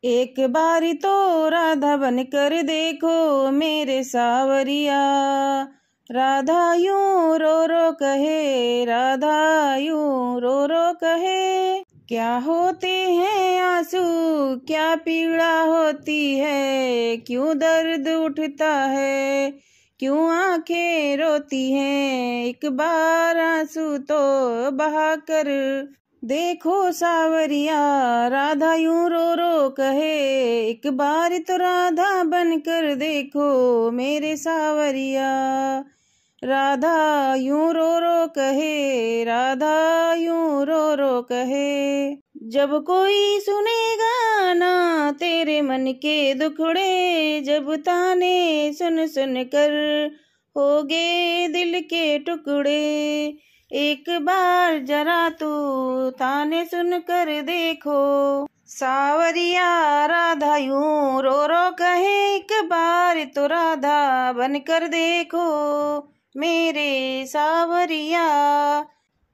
एक बारी तो राधा बन कर देखो मेरे सावरिया। राधा यूं रो रो कहे, राधा यूं रो रो कहे। क्या होते हैं आंसू, क्या पीड़ा होती है, क्यों दर्द उठता है, क्यों आंखें रोती हैं। एक बार आंसू तो बहा कर देखो सावरिया। राधा यूं रो रो कहे, एक बार तो राधा बन कर देखो मेरे सावरिया। राधा यूं रो रो कहे, राधा यूं रो रो कहे। जब कोई सुनेगा ना तेरे मन के दुखड़े, जब ताने सुन सुन कर होगे दिल के टुकड़े। एक बार जरा तू ताने सुन कर देखो सावरिया। राधा यूं रो रो कहे, एक बार तो राधा बन कर देखो मेरे सावरिया।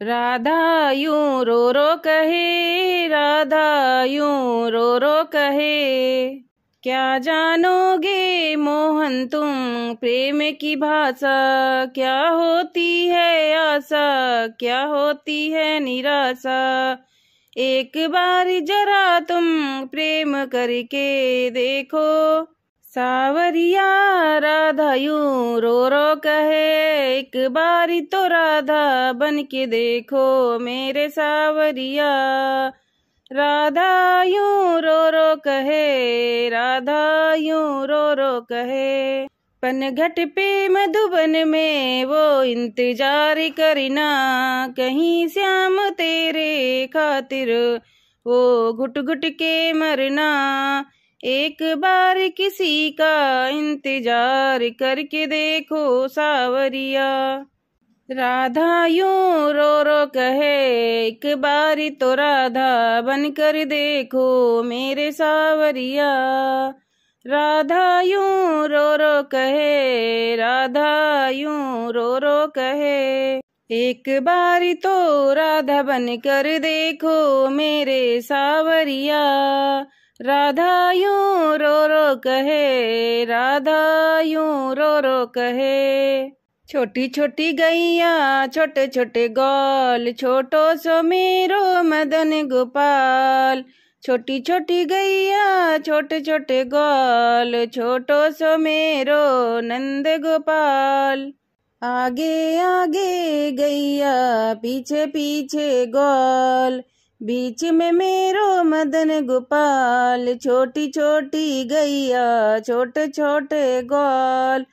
राधा यूं रो रो कहे, राधा यूं रो रो कहे। क्या जानोगे मोहन तुम प्रेम की भाषा, क्या होती है आशा, क्या होती है निराशा। एक बार जरा तुम प्रेम करके देखो सावरिया। राधा यूं रो रो कहे, एक बारी तो राधा बन के देखो मेरे सावरिया। राधा यूं रो रो कहे, राधा यूं रो रो कहे। पनघट पे मधुबन में वो इंतजार करना, कहीं श्याम तेरे खातिर वो घुट घुट के मरना। एक बार किसी का इंतजार करके देखो सावरिया। राधा यूं रो रो कहे, एक बारी तो राधा बन कर देखो मेरे सावरिया। राधा यूं रो रो कहे, राधा यूं रो रो कहे। एक बारी तो राधा बन कर देखो मेरे सावरिया। राधा यूं रो रो कहे, राधा यूं रो रो कहे। छोटी छोटी गैया छोटे छोटे गौल, छोटो सो मेरो मदन गोपाल। छोटी छोटी गैया छोटे छोटे गौल, छोटो सो मेरो नंद गोपाल। आगे आगे गैया पीछे पीछे गौल, बीच में मेरो मदन गोपाल। छोटी छोटी गैया छोटे छोटे गौल,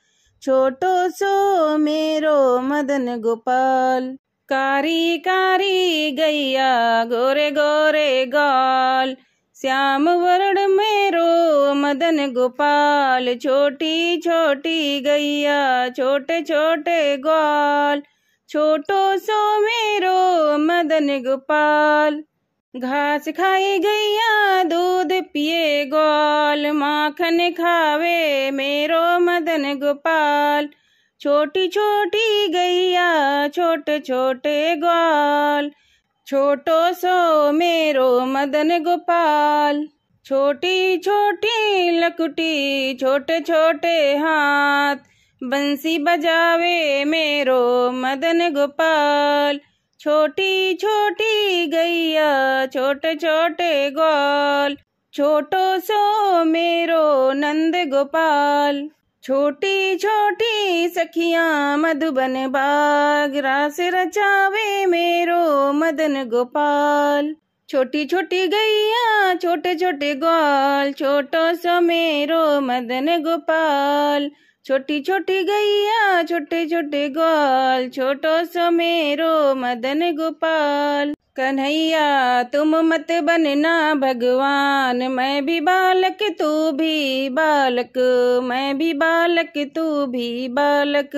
छोटो सो मेरो मदन गोपाल। कारी कारी गैया गोरे गोरे गाल, श्याम वर्ण मेरो मदन गोपाल। छोटी छोटी गैया छोटे छोटे ग्वाल, छोटो सो मेरो मदन गोपाल। घास खाए गैया दूध पिए ग्वाल, माखन खावे मेरो मदन गोपाल। छोटी छोटी गैया छोटे छोटे ग्वाल, छोटो सो मेरो मदन गोपाल। छोटी छोटी लकुटी छोटे छोटे हाथ, बंसी बजावे मेरो मदन गोपाल। छोटी छोटी गैया छोटे छोटे ग्वाल, छोटो सो मेरो नंद गोपाल। छोटी छोटी सखियां मधुबन बाग, रास रचावे मेरो मदन गोपाल। छोटी छोटी गैया छोटे छोटे ग्वाल, छोटो सो मेरो मदन गोपाल। छोटी छोटी गैया छोटे छोटे ग्वाल, छोटो सो मेरो मदन गोपाल। कन्हैया तुम मत बनना भगवान, मैं भी बालक तू भी बालक, मैं भी बालक तू भी बालक,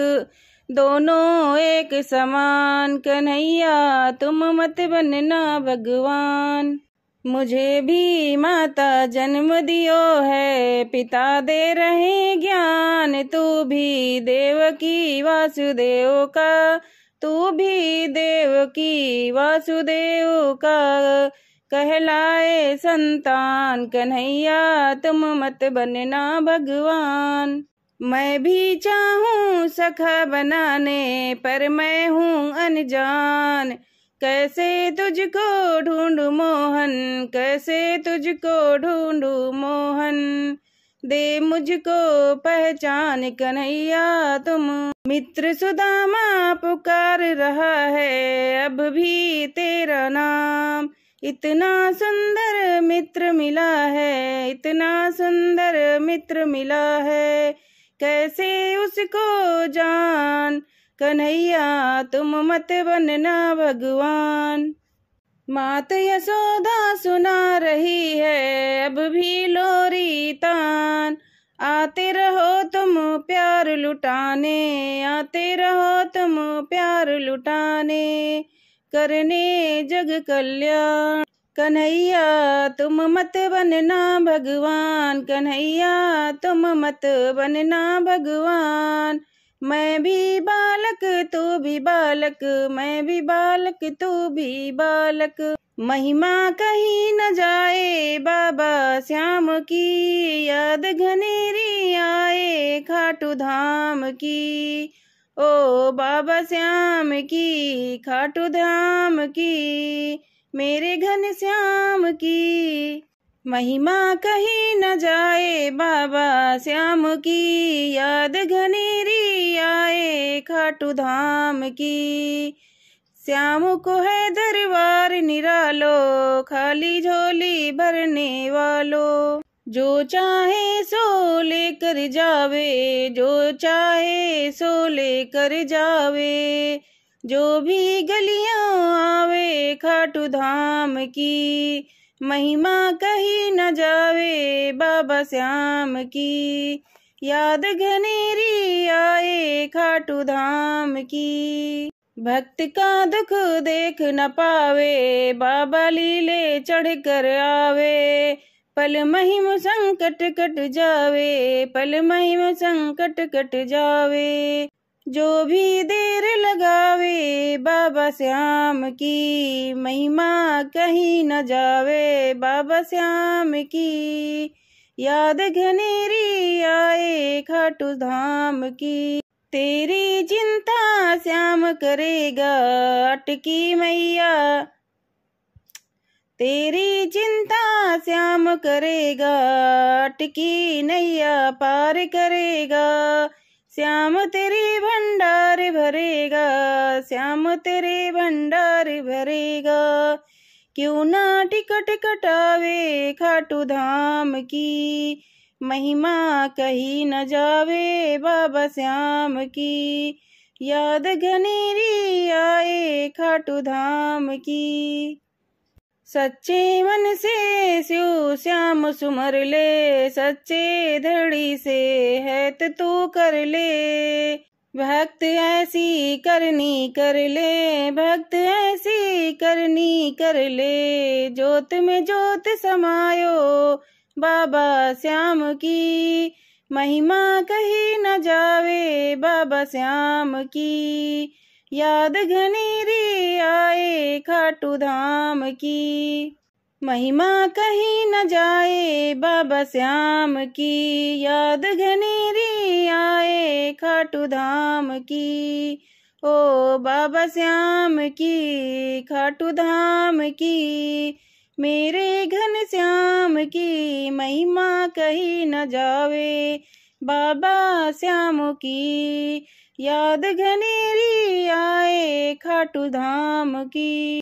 दोनों एक समान। कन्हैया तुम मत बनना भगवान। मुझे भी माता जन्म दियो है, पिता दे रहे ज्ञान, तू भी देवकी वासुदेव का, तू भी देवकी वासुदेव का। कहलाए संतान। कन्हैया तुम मत बनना भगवान। मैं भी चाहूँ सखा बनाने, पर मैं हूँ अनजान। कैसे तुझको ढूंढूं मोहन, कैसे तुझको ढूंढूं मोहन। दे मुझको पहचान कन्हैया तुम। मित्र सुदामा पुकार रहा है अब भी तेरा नाम। इतना सुंदर मित्र मिला है, इतना सुंदर मित्र मिला है, कैसे उसको जान। कन्हैया तुम मत बनना भगवान। मात यशोदा सुना रही है अब भी लोरी तान। आते रहो तुम प्यार लुटाने, आते रहो तुम प्यार लुटाने, करने जग कल्याण। कन्हैया तुम मत बनना भगवान, कन्हैया तुम मत बनना भगवान। मैं भी बालक तू भी बालक, मैं भी बालक तू भी बालक। महिमा कहीं न जाए बाबा श्याम की, याद घनेरी आए खाटू धाम की। ओ बाबा श्याम की, खाटू धाम की, मेरे घन श्याम की। महिमा कहीं न जाए बाबा श्याम की, याद घनेरी आए खाटू धाम की। श्याम को है दरबार निरालो, खाली झोली भरने वालों। जो चाहे सो लेकर जावे, जो चाहे सो लेकर जावे, जो भी गलियां आवे खाटू धाम की। महिमा कहीं न जावे बाबा श्याम की, याद घनेरी आए खाटू धाम की। भक्त का दुख देख न पावे, बाबा लीले चढ़ कर आवे। पल महिम संकट कट जावे, पल महिम संकट कट जावे, जो भी देर लगावे बाबा श्याम की। महिमा कहीं न जावे बाबा श्याम की, याद घनेरी आए खाटू धाम की। तेरी चिंता श्याम करेगा अटकी मैया, तेरी चिंता श्याम करेगा अटकी नैया पार करेगा। श्याम तेरे भंडार भरेगा, श्याम तेरे भंडार भरेगा। क्यों ना टिकट कटावे खाटू धाम की, महिमा कहीं न जावे बाबा श्याम की। याद घनेरी आए खाटू धाम की। सच्चे मन से शिव श्याम सुमर ले, सच्चे धड़ी से है तो तू कर ले। भक्त ऐसी करनी कर ले, भक्त ऐसी करनी कर ले, जोत में जोत समायो बाबा श्याम की। महिमा कहीं न जावे बाबा श्याम की, याद घनेरी आए खाटू धाम की। महिमा कहीं न जाए बाबा श्याम की, याद घनेरी आए खाटू धाम की। ओ बाबा श्याम की, खाटू धाम की, मेरे घन श्याम की। महिमा कहीं न जावे बाबा श्याम की, याद घनेरी आए खाटू धाम की।